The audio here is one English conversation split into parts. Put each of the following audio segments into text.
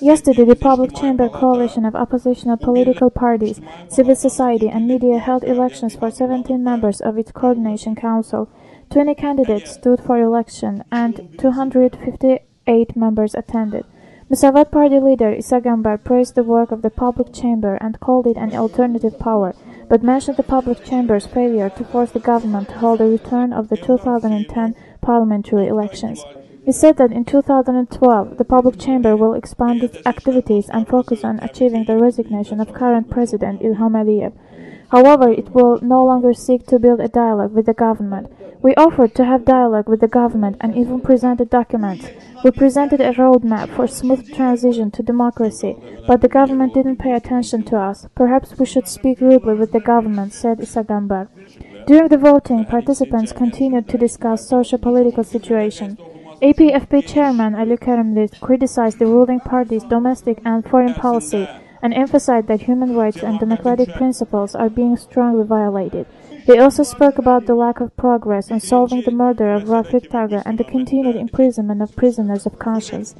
Yesterday, the Public Chamber Coalition of oppositional political parties, civil society and media held elections for 17 members of its coordination council. 20 candidates stood for election and 258 members attended. Musavat Party leader Isa Gambar praised the work of the Public Chamber and called it an alternative power, but mentioned the Public Chamber's failure to force the government to hold a return of the 2010 parliamentary elections. He said that in 2012, the Public Chamber will expand its activities and focus on achieving the resignation of current President Ilham Aliyev. However, it will no longer seek to build a dialogue with the government. We offered to have dialogue with the government and even presented documents. We presented a roadmap for smooth transition to democracy, but the government didn't pay attention to us. Perhaps we should speak rudely with the government, said Isa Gambar. During the voting, participants continued to discuss socio-political situation. APFP chairman Ali Karimli criticized the ruling party's domestic and foreign policy and emphasized that human rights and democratic principles are being strongly violated. They also spoke about the lack of progress on solving the murder of Rafik Taga and the continued imprisonment of prisoners of conscience.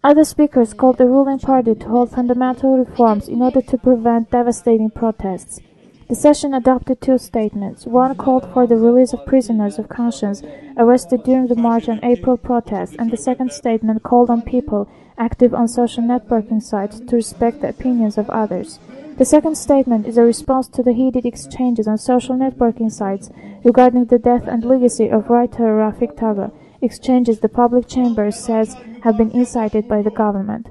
Other speakers called the ruling party to hold fundamental reforms in order to prevent devastating protests. The session adopted two statements. One called for the release of prisoners of conscience arrested during the March and April protests, and the second statement called on people active on social networking sites to respect the opinions of others. The second statement is a response to the heated exchanges on social networking sites regarding the death and legacy of writer Rafik Taga, exchanges the Public Chamber says have been incited by the government.